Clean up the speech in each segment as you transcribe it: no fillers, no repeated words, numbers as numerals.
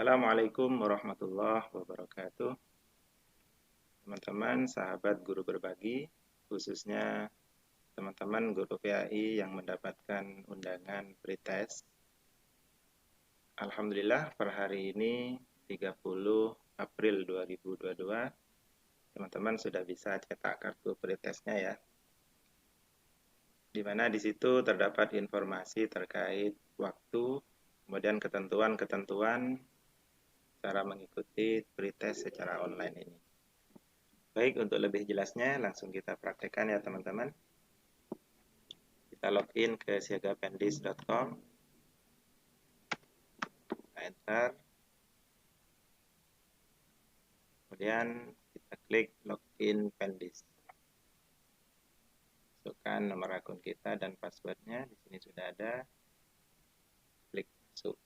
Assalamualaikum warahmatullahi wabarakatuh. Teman-teman, sahabat guru berbagi, khususnya teman-teman guru PAI yang mendapatkan undangan pretest. Alhamdulillah per hari ini 30 April 2022, teman-teman sudah bisa cetak kartu pretestnya ya. Di mana di situ terdapat informasi terkait waktu, kemudian ketentuan-ketentuan cara mengikuti pretest secara online ini. Baik, untuk lebih jelasnya langsung kita praktekkan ya teman-teman. Kita login ke siagapendis.com. Kita enter. Kemudian kita klik login Pendis. Masukkan nomor akun kita dan passwordnya. Di sini sudah ada. Klik masuk.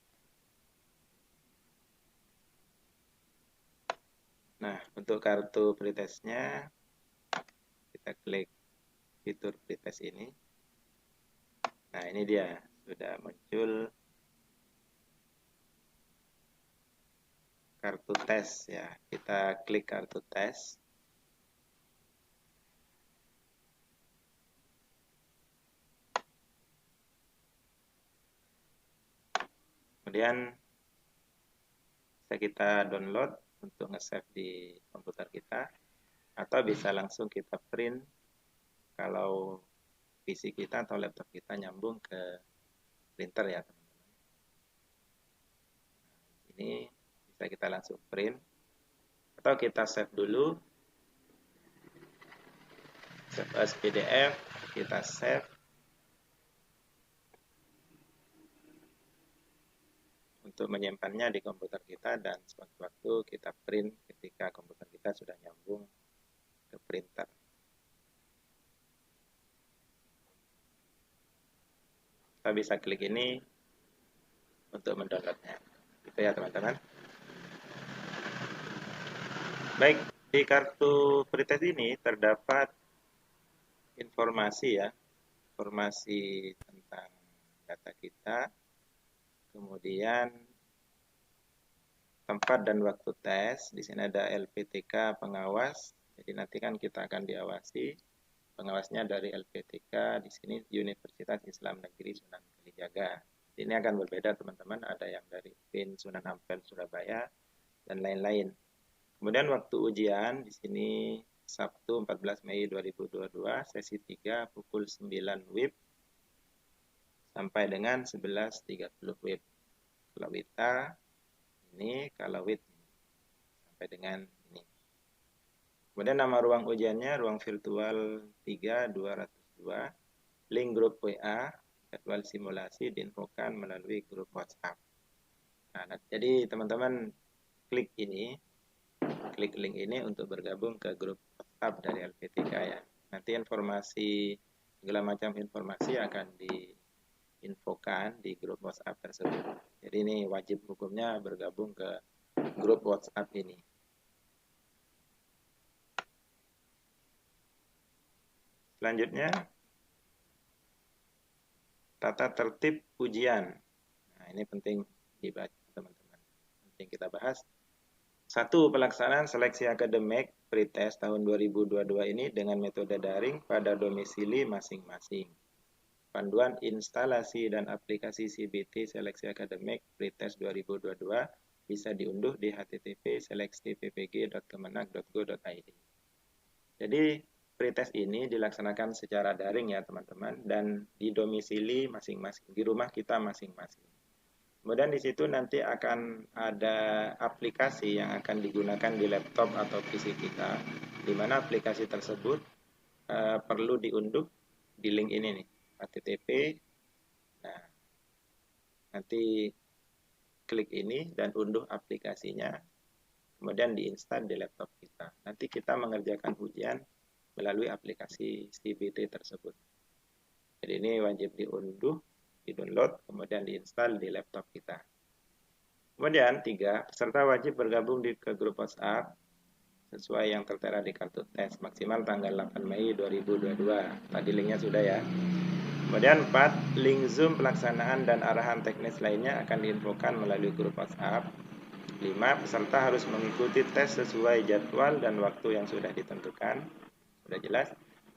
Nah, untuk kartu pretestnya kita klik fitur pretest ini. Nah, ini dia sudah muncul kartu tes ya. Kita klik kartu tes. Kemudian bisa kita download untuk nge-save di komputer kita, atau bisa langsung kita print kalau PC kita atau laptop kita nyambung ke printer ya teman-teman. Ini bisa kita langsung print, atau kita save dulu, save as PDF, kita save. Untuk menyimpannya di komputer kita dan sewaktu-waktu kita print ketika komputer kita sudah nyambung ke printer. Kita bisa klik ini untuk mendownloadnya. Gitu ya teman-teman. Baik, di kartu pretest ini terdapat informasi ya, informasi tentang data kita, kemudian tempat dan waktu tes. Di sini ada LPTK pengawas. Jadi nanti kan kita akan diawasi. Pengawasnya dari LPTK. Di sini Universitas Islam Negeri Sunan Kalijaga. Ini akan berbeda teman-teman. Ada yang dari PIN Sunan Ampel Surabaya dan lain-lain. Kemudian waktu ujian di sini Sabtu 14 Mei 2022 sesi 3 pukul 9 WIB sampai dengan 11.30 WIB. Kalau WITA ini, kalau WIT sampai dengan ini. Kemudian nama ruang ujiannya ruang virtual 3202, link grup WA, jadwal simulasi diinfokan melalui grup WhatsApp. Nah, jadi teman-teman klik link ini untuk bergabung ke grup WhatsApp dari LPTK ya. Nanti informasi, segala macam informasi akan diinfokan di grup WhatsApp tersebut. Jadi ini wajib hukumnya bergabung ke grup WhatsApp ini. Selanjutnya, tata tertib ujian. Nah, ini penting dibaca teman-teman. Penting kita bahas. 1. Pelaksanaan seleksi akademik pretest tahun 2022 ini dengan metode daring pada domisili masing-masing. Panduan instalasi dan aplikasi CBT seleksi akademik pretest 2022 bisa diunduh di http://seleksi.ppg.kemenag.go.id. Jadi pretest ini dilaksanakan secara daring ya teman-teman, dan di domisili masing-masing, di rumah kita masing-masing. Kemudian di situ nanti akan ada aplikasi yang akan digunakan di laptop atau PC kita, di mana aplikasi tersebut perlu diunduh di link ini nih, http. Nah, nanti klik ini dan unduh aplikasinya, kemudian diinstal di laptop kita. Nanti kita mengerjakan ujian melalui aplikasi CBT tersebut. Jadi ini wajib diunduh, di-download, kemudian diinstal di laptop kita. Kemudian 3, peserta wajib bergabung ke grup WhatsApp sesuai yang tertera di kartu tes maksimal tanggal 8 Mei 2022. Tadi linknya sudah ya. Kemudian 4, link Zoom pelaksanaan dan arahan teknis lainnya akan diinfokan melalui grup WhatsApp. 5. Peserta harus mengikuti tes sesuai jadwal dan waktu yang sudah ditentukan. Sudah jelas.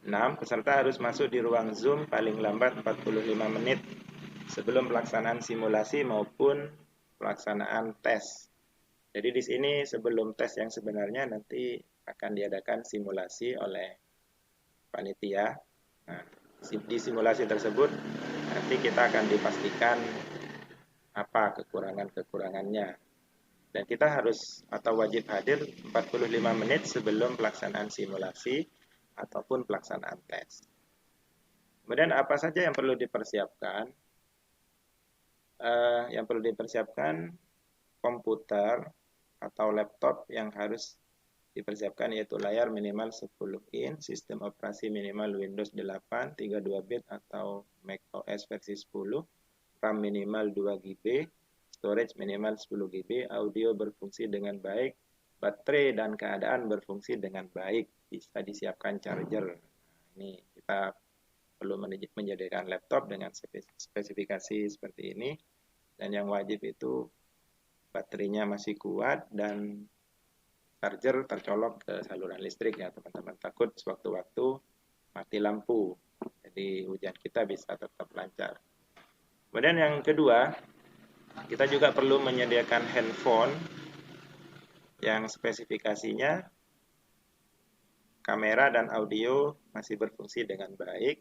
6. Peserta harus masuk di ruang Zoom paling lambat 45 menit sebelum pelaksanaan simulasi maupun pelaksanaan tes. Jadi di sini sebelum tes yang sebenarnya nanti akan diadakan simulasi oleh panitia. Nah, di simulasi tersebut nanti kita akan dipastikan apa kekurangan-kekurangannya. Dan kita harus atau wajib hadir 45 menit sebelum pelaksanaan simulasi ataupun pelaksanaan tes. Kemudian apa saja yang perlu dipersiapkan? Yang perlu dipersiapkan komputer atau laptop yang harus dipersiapkan yaitu layar minimal 10 in, sistem operasi minimal Windows 8, 32 bit atau Mac OS versi 10, RAM minimal 2 GB, storage minimal 10 GB, audio berfungsi dengan baik, baterai dan keadaan berfungsi dengan baik, bisa disiapkan charger. Ini kita perlu menyediakan laptop dengan spesifikasi seperti ini, dan yang wajib itu baterainya masih kuat dan charger tercolok ke saluran listrik ya teman-teman. Takut sewaktu-waktu mati lampu, jadi ujian kita bisa tetap lancar. Kemudian yang kedua, kita juga perlu menyediakan handphone yang spesifikasinya kamera dan audio masih berfungsi dengan baik.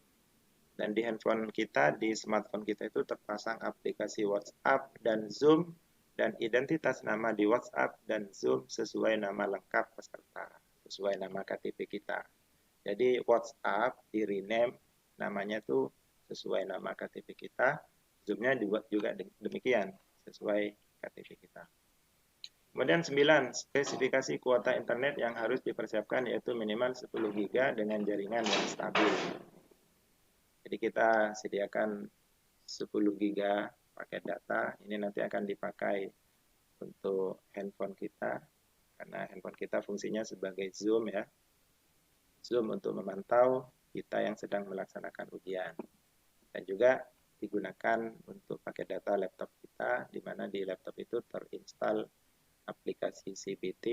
Dan di handphone kita, di smartphone kita itu terpasang aplikasi WhatsApp dan Zoom, dan identitas nama di WhatsApp dan Zoom sesuai nama lengkap peserta, sesuai nama KTP kita. Jadi WhatsApp di rename namanya tuh sesuai nama KTP kita, Zoom-nya juga demikian sesuai KTP kita. Kemudian 9, spesifikasi kuota internet yang harus dipersiapkan yaitu minimal 10 GB dengan jaringan yang stabil. Jadi kita sediakan 10 GB paket data, ini nanti akan dipakai untuk handphone kita, karena handphone kita fungsinya sebagai Zoom ya. Zoom untuk memantau kita yang sedang melaksanakan ujian. Dan juga digunakan untuk paket data laptop kita, di mana di laptop itu terinstall aplikasi CPT,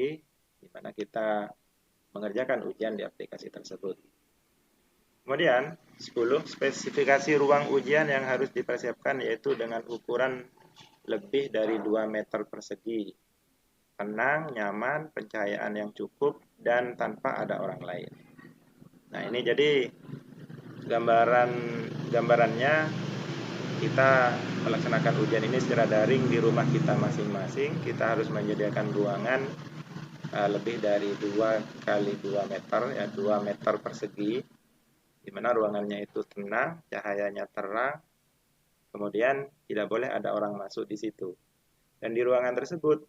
di mana kita mengerjakan ujian di aplikasi tersebut. Kemudian 10, spesifikasi ruang ujian yang harus dipersiapkan yaitu dengan ukuran lebih dari 2 meter persegi, tenang, nyaman, pencahayaan yang cukup, dan tanpa ada orang lain. Nah ini jadi gambarannya kita melaksanakan ujian ini secara daring di rumah kita masing-masing. Kita harus menyediakan ruangan lebih dari 2 kali 2 meter, ya 2 meter persegi, di mana ruangannya itu tenang, cahayanya terang, kemudian tidak boleh ada orang masuk di situ. Dan di ruangan tersebut,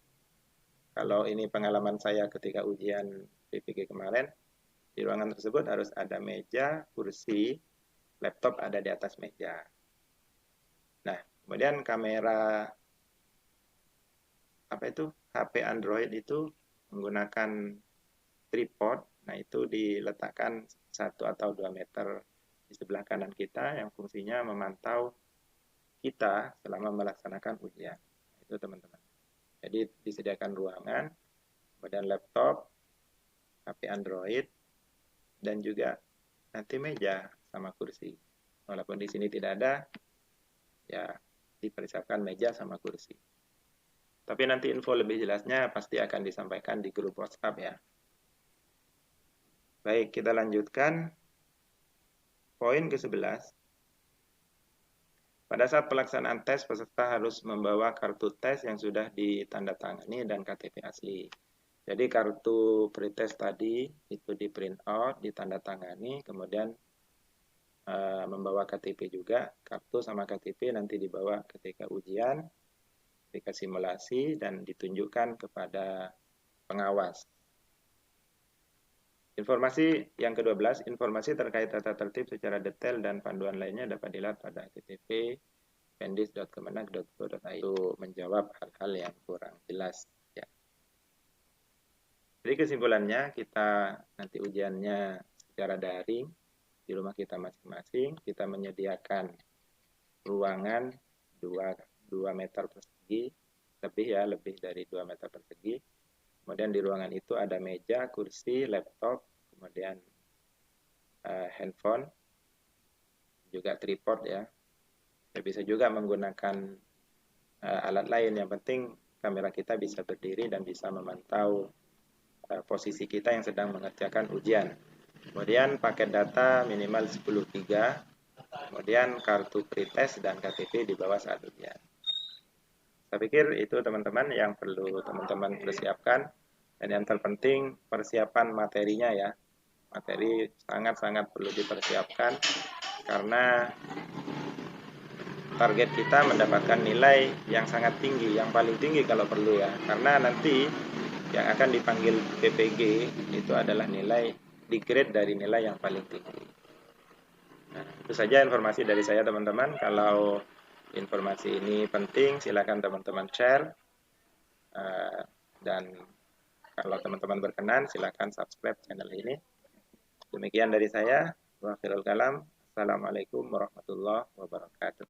kalau ini pengalaman saya ketika ujian PPG kemarin, di ruangan tersebut harus ada meja, kursi, laptop ada di atas meja. Nah, kemudian kamera HP Android itu menggunakan tripod. Nah, itu diletakkan 1 atau 2 meter di sebelah kanan kita yang fungsinya memantau kita selama melaksanakan ujian. Itu teman-teman. Jadi disediakan ruangan, kemudian laptop, HP Android, dan juga nanti meja sama kursi. Walaupun di sini tidak ada, ya dipersiapkan meja sama kursi. Tapi nanti info lebih jelasnya pasti akan disampaikan di grup WhatsApp ya. Baik, kita lanjutkan. Poin ke-11. Pada saat pelaksanaan tes, peserta harus membawa kartu tes yang sudah ditandatangani dan KTP asli. Jadi kartu pretest tadi itu di print out, ditandatangani, kemudian membawa KTP juga. Kartu sama KTP nanti dibawa ketika ujian, ketika simulasi, dan ditunjukkan kepada pengawas. Informasi yang ke-12, informasi terkait tata tertib secara detail dan panduan lainnya dapat dilihat pada http://pendis.kemenag.go.id untuk menjawab hal-hal yang kurang jelas. Ya. Jadi kesimpulannya, kita nanti ujiannya secara daring di rumah kita masing-masing. Kita menyediakan ruangan 2 meter persegi lebih dari 2 meter persegi. Kemudian di ruangan itu ada meja, kursi, laptop, kemudian handphone, juga tripod ya. Bisa juga menggunakan alat lain, yang penting kamera kita bisa berdiri dan bisa memantau posisi kita yang sedang mengerjakan ujian. Kemudian paket data minimal 10 GB, kemudian kartu pretest dan KTP di bawah saat ujian. Saya pikir itu teman-teman yang perlu teman-teman persiapkan, dan yang terpenting persiapan materinya ya. Materi sangat-sangat perlu dipersiapkan karena target kita mendapatkan nilai yang sangat tinggi, yang paling tinggi kalau perlu ya. Karena nanti yang akan dipanggil PPG itu adalah nilai di-grade dari nilai yang paling tinggi. Nah, itu saja informasi dari saya teman-teman. Kalau informasi ini penting, silakan teman-teman share. Dan kalau teman-teman berkenan, silakan subscribe channel ini. Demikian dari saya. Wassalamualaikum warahmatullahi wabarakatuh.